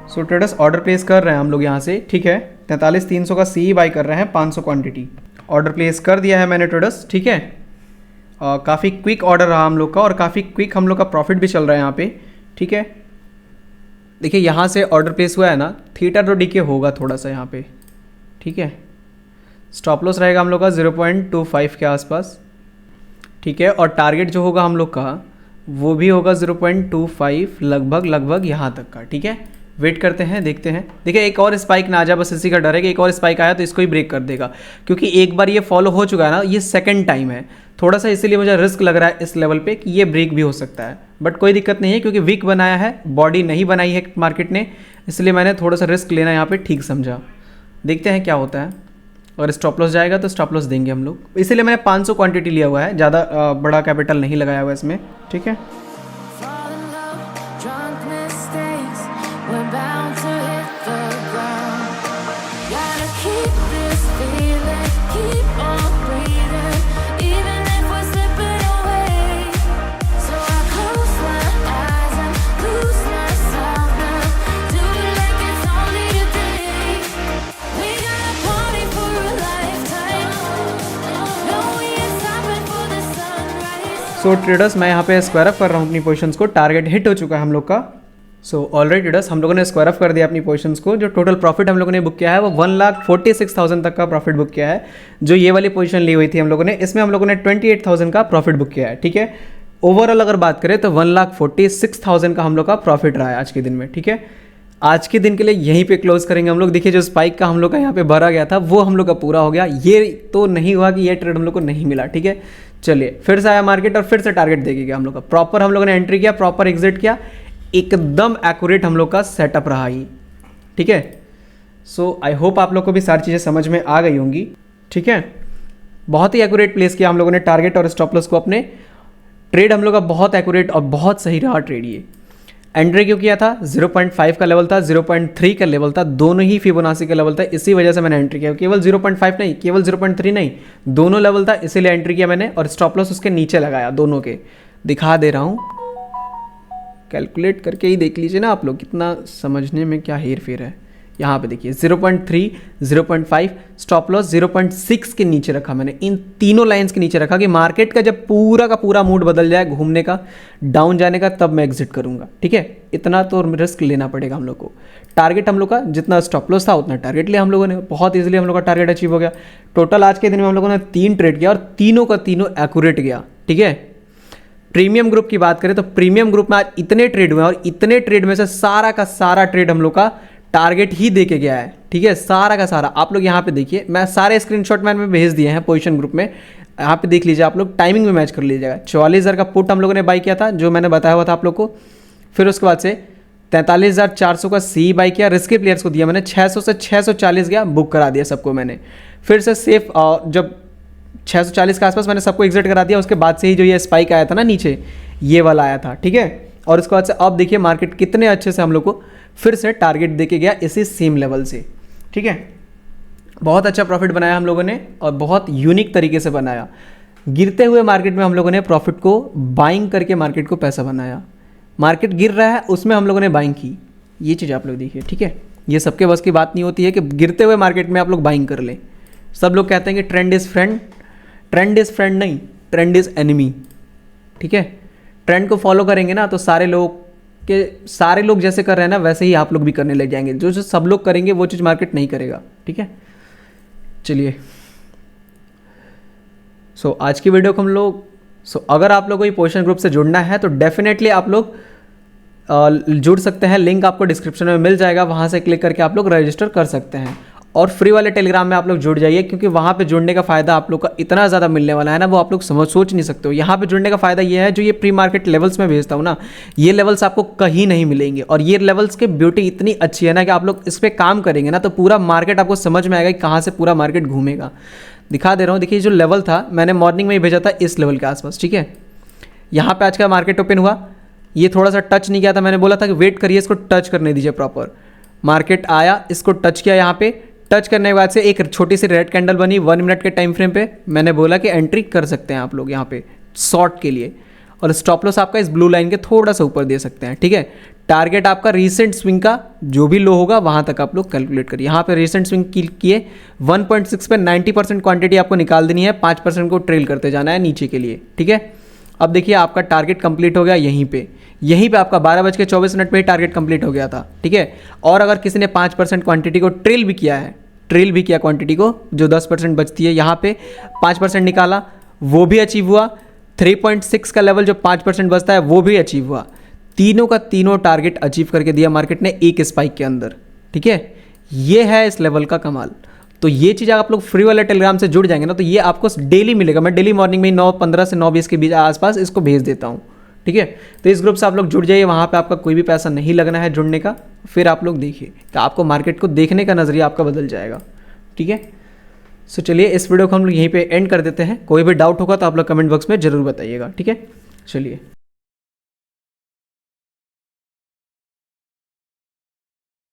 सो ट्रेडर्स ऑर्डर प्लेस कर रहे हैं हम लोग यहाँ से, ठीक है। 43,300 का सी बाई कर रहे हैं, 500 क्वांटिटी ऑर्डर प्लेस कर दिया है मैंने ट्रेडर्स, ठीक है। काफ़ी क्विक ऑर्डर रहा हम लोग का, और काफ़ी क्विक हम लोग का प्रॉफिट भी चल रहा है यहाँ पे, ठीक है। देखिए यहाँ से ऑर्डर प्लेस हुआ है ना, थीटा तो डीके होगा थोड़ा सा यहाँ पे, ठीक है। स्टॉप लॉस रहेगा हम लोग का 0.25 के आसपास, ठीक है। और टारगेट जो होगा हम लोग का वो भी होगा 0.25 लगभग यहाँ तक का, ठीक है। वेट करते हैं, देखते हैं। देखिए एक और स्पाइक ना आ जाए, बस इसी का डर है कि एक और स्पाइक आया तो इसको ही ब्रेक कर देगा, क्योंकि एक बार ये फॉलो हो चुका है ना, ये सेकंड टाइम है। थोड़ा सा इसीलिए मुझे रिस्क लग रहा है इस लेवल पे कि ये ब्रेक भी हो सकता है, बट कोई दिक्कत नहीं है क्योंकि वीक बनाया है, बॉडी नहीं बनाई है मार्केट ने, इसलिए मैंने थोड़ा सा रिस्क लेना यहाँ पे ठीक समझा। देखते हैं क्या होता है। अगर स्टॉप लॉस जाएगा तो स्टॉप लॉस देंगे हम लोग, इसीलिए मैंने 500 क्वांटिटी लिया हुआ है, ज़्यादा बड़ा कैपिटल नहीं लगाया हुआ इसमें, ठीक है। सो ट्रेडर्स मैं यहाँ पे स्क्वायर अप कर रहा हूँ अपनी पोजीशंस को, टारगेट हिट हो चुका है हम लोग का। सो ऑलरेडी ट्रेडर्स हम लोगों ने स्क्वायर अप कर दिया अपनी पोजीशंस को। जो टोटल प्रॉफिट हम लोगों ने बुक किया है वो 1,46,000 तक का प्रॉफिट बुक किया है। जो ये वाली पोजीशन ली हुई थी हम लोगों ने, इसमें हम लोगों ने 28,000 का प्रॉफिट बुक किया है, ठीक है। ओवरऑल अगर बात करें तो 1,46,000 का हम लोग का प्रॉफिट रहा है आज के दिन में, ठीक है। आज के दिन के लिए यहीं पे क्लोज करेंगे हम लोग। देखिए जो स्पाइक का हम लोग का यहाँ पे भरा गया था वो हम लोग का पूरा हो गया। ये तो नहीं हुआ कि ये ट्रेड हम लोग को नहीं मिला, ठीक है। चलिए फिर से आया मार्केट और फिर से टारगेट देके गया हम लोग का। प्रॉपर हम लोगों ने एंट्री किया, प्रॉपर एग्जिट किया, एकदम एक्यूरेट हम लोग का सेटअप रहा ही, ठीक है। सो आई होप आप लोग को भी सारी चीज़ें समझ में आ गई होंगी, ठीक है। बहुत ही एक्यूरेट प्लेस किया हम लोगों ने टारगेट और स्टॉप लॉस को अपने। ट्रेड हम लोग का बहुत एक्यूरेट और बहुत सही रहा ट्रेड। ये एंट्री क्यों किया था, 0.5 का लेवल था, 0.3 का लेवल था, दोनों ही फिबोनाची का लेवल था, इसी वजह से मैंने एंट्री किया। केवल 0.5 नहीं, केवल 0.3 नहीं, दोनों लेवल था, इसीलिए एंट्री किया मैंने। और स्टॉप लॉस उसके नीचे लगाया, दोनों के दिखा दे रहा हूँ, कैलकुलेट करके ही देख लीजिए ना आप लोग, कितना समझने में क्या हेर फेर है। यहाँ पे देखिए 0.3, 0.5, स्टॉप लॉस 0.6 के नीचे रखा मैंने, इन तीनों लाइंस के नीचे रखा कि मार्केट का जब पूरा का पूरा मूड बदल जाए घूमने का, डाउन जाने का, तब मैं एग्जिट करूंगा, ठीक है। इतना तो रिस्क लेना पड़ेगा हम लोग को। टारगेट हम लोग का जितना स्टॉप लॉस था उतना टारगेट लिया हम लोगों ने, बहुत ईजिली हम लोग का टारगेट अचीव हो गया। टोटल आज के दिन में हम लोगों ने 3 ट्रेड किया और तीनों का तीनों एक्यूरेट गया, ठीक है। प्रीमियम ग्रुप की बात करें तो प्रीमियम ग्रुप में आज इतने ट्रेड हुए और इतने ट्रेड में से सारा का सारा ट्रेड हम लोग का टारगेट ही दे के गया है, ठीक है, सारा का सारा। आप लोग यहाँ पे देखिए, मैं सारे स्क्रीनशॉट मैंने भेज दिए हैं पोजीशन ग्रुप में, यहाँ पे देख लीजिए, आप लोग टाइमिंग में मैच कर लीजिएगा। 44,000 का पुट हम लोगों ने बाई किया था, जो मैंने बताया हुआ था आप लोग को। फिर उसके बाद से 43,400 का सी बाई किया, रिस्की प्लेयर्स को दिया मैंने, 600 से 640 गया, बुक करा दिया सबको मैंने। फिर से सेफ जब 640 के आसपास मैंने सबको एग्जिट करा दिया, उसके बाद से ही जो ये स्पाइक आया था ना नीचे, ये वाला आया था, ठीक है। और उसके बाद से अब देखिए मार्केट कितने अच्छे से हम लोग को फिर से टारगेट देके गया इसी सेम लेवल से, ठीक है। बहुत अच्छा प्रॉफिट बनाया हम लोगों ने और बहुत यूनिक तरीके से बनाया। गिरते हुए मार्केट में हम लोगों ने प्रॉफिट को बाइंग करके मार्केट को पैसा बनाया। मार्केट गिर रहा है उसमें हम लोगों ने बाइंग की, ये चीज़ आप लोग देखिए, ठीक है। ये सबके बस की बात नहीं होती है कि गिरते हुए मार्केट में आप लोग बाइंग कर लें। सब लोग कहते हैं कि trend is friend, trend is friend नहीं, ट्रेंड इज़ एनिमी, ठीक है। ट्रेंड को फॉलो करेंगे ना तो सारे लोग जैसे कर रहे हैं ना वैसे ही आप लोग भी करने लग जाएंगे। जो जो सब लोग करेंगे वो चीज़ मार्केट नहीं करेगा, ठीक है। चलिए आज की वीडियो को हम लोग अगर आप लोगों को ये पोजीशन ग्रुप से जुड़ना है तो डेफिनेटली आप लोग जुड़ सकते हैं। लिंक आपको डिस्क्रिप्शन में मिल जाएगा, वहाँ से क्लिक करके आप लोग रजिस्टर कर सकते हैं। और फ्री वाले टेलीग्राम में आप लोग जुड़ जाइए, क्योंकि वहाँ पे जुड़ने का फ़ायदा आप लोग का इतना ज़्यादा मिलने वाला है ना, वो आप लोग सोच नहीं सकते हो। यहाँ पे जुड़ने का फ़ायदा ये है, जो ये प्री मार्केट लेवल्स में भेजता हूँ ना, ये लेवल्स आपको कहीं नहीं मिलेंगे। और ये लेवल्स की ब्यूटी इतनी अच्छी है ना कि आप लोग इस पर काम करेंगे ना तो पूरा मार्केट आपको समझ में आएगा कि कहाँ से पूरा मार्केट घूमेगा। दिखा दे रहा हूँ, देखिए जो लेवल था मैंने मॉर्निंग में ही भेजा था इस लेवल के आसपास, ठीक है। यहाँ पे आज का मार्केट ओपन हुआ, ये थोड़ा सा टच नहीं किया था, मैंने बोला था कि वेट करिए, इसको टच करने दीजिए प्रॉपर। मार्केट आया, इसको टच किया, यहाँ पे टच करने के बाद से एक छोटी सी रेड कैंडल बनी 1 मिनट के टाइम फ्रेम पे। मैंने बोला कि एंट्री कर सकते हैं आप लोग यहाँ पे शॉर्ट के लिए, और स्टॉप लॉस आपका इस ब्लू लाइन के थोड़ा सा ऊपर दे सकते हैं, ठीक है। टारगेट आपका रीसेंट स्विंग का जो भी लो होगा वहाँ तक आप लोग कैलकुलेट करिए। यहाँ पे रीसेंट स्विंग किए 1.6 पे 90% क्वांटिटी आपको निकाल देनी है, 5% को ट्रेल करते जाना है नीचे के लिए, ठीक है। अब देखिए आपका टारगेट कंप्लीट हो गया यहीं पे आपका 12:24 पे ही टारगेट कंप्लीट हो गया था, ठीक है। और अगर किसी ने 5% क्वांटिटी को ट्रेल भी किया क्वांटिटी को, जो 10% बचती है, यहाँ पे 5% निकाला, वो भी अचीव हुआ। 3.6 का लेवल जो 5% बचता है वो भी अचीव हुआ। तीनों का तीनों टारगेट अचीव करके दिया मार्केट ने एक स्पाइक के अंदर, ठीक है। ये है इस लेवल का कमाल। तो ये चीज़ आप लोग फ्री वाले टेलीग्राम से जुड़ जाएंगे ना तो ये आपको डेली मिलेगा। मैं डेली मॉर्निंग में 9:15 से 9:20 के बीच आसपास इसको भेज देता हूँ, ठीक है। तो इस ग्रुप से आप लोग जुड़ जाइए, वहाँ पे आपका कोई भी पैसा नहीं लगना है जुड़ने का। फिर आप लोग देखिए कि आपको मार्केट को देखने का नज़रिया आपका बदल जाएगा, ठीक है। चलिए इस वीडियो को हम लोग यहीं पे एंड कर देते हैं। कोई भी डाउट होगा तो आप लोग कमेंट बॉक्स में ज़रूर बताइएगा, ठीक है। चलिए।